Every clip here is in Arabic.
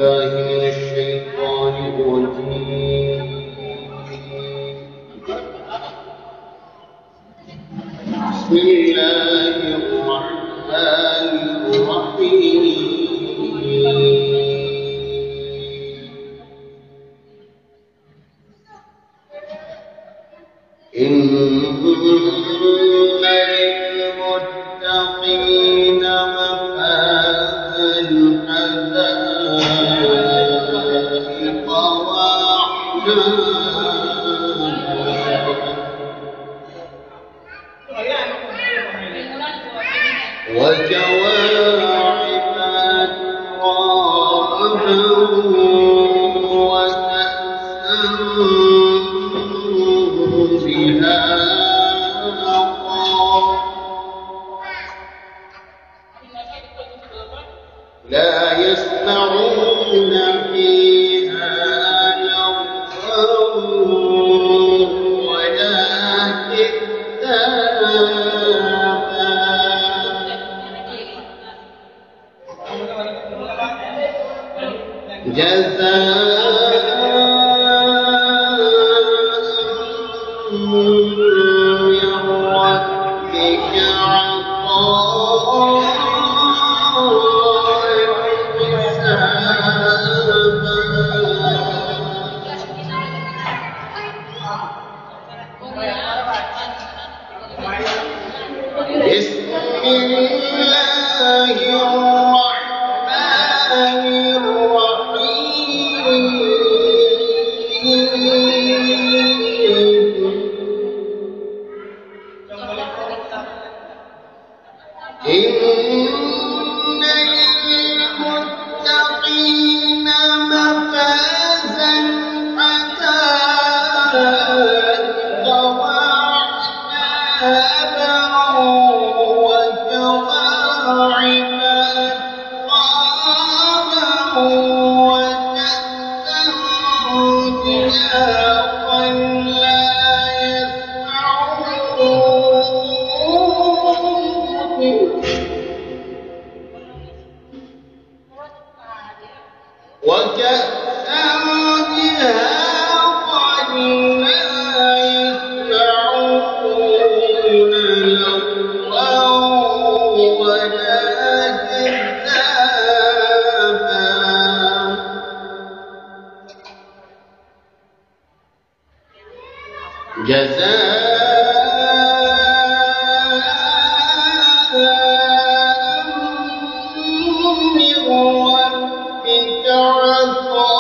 بالله من الشيطان الرجيم. بسم الله الرحمن الرحيم. إن للمتقين مفازا حدائق وكواعب أترابا وكأسا دهاقا لا يسمعون فيها لغوا ولا كذابا جزاء من ربك عطاء بسم الله الرحمن الرحيم. إن للمتقين مفازا حدائق وأعنابا وكواعب أترابا وكأسا دهاقا لا يسمعون وكأسا دهاقا لا يسمعون لغوا ولا كذابا جزاء من ربك عطاء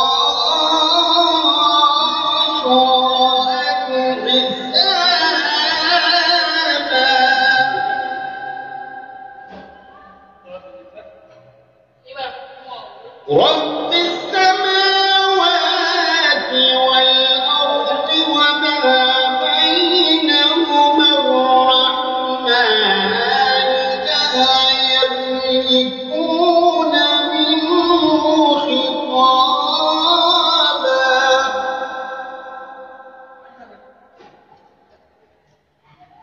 حسابا رب السماوات والأرض وما بينهما الرحمن لا يملكون منه خطابا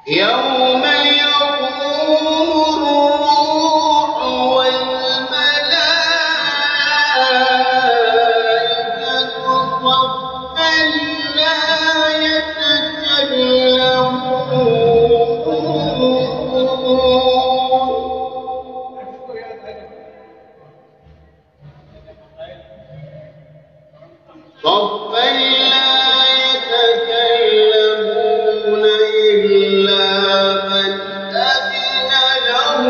يوم يقوم الروح والملائكة صفا لا يتكلمون إلا من أذن له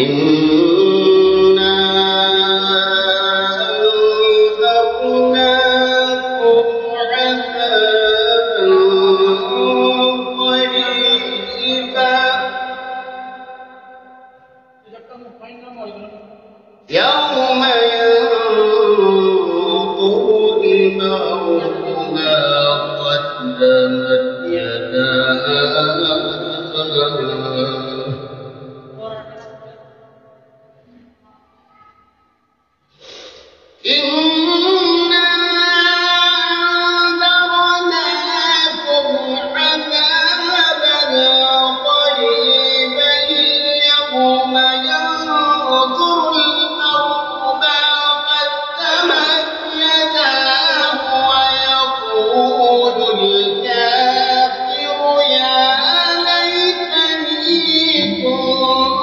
إنا أنذرناكم عذابا قريبا يوم ينظر المرء ما قدمت يداه إنا أنذرناكم عذابا قريبا يوم ينظر المرء ما قدمت يداه ويقول الكافر يا ليتني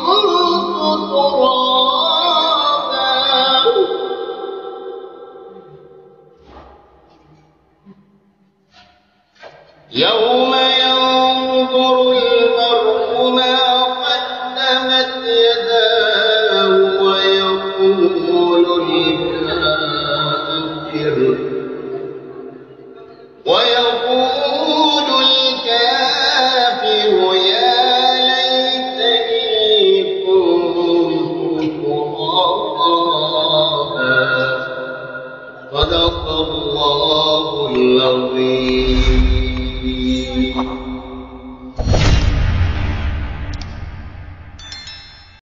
كنت ترابا يوم ينظر المرء ما قدمت يداه ويقول الكافر يا ليتني كنت ترابا صدق الله العظيم.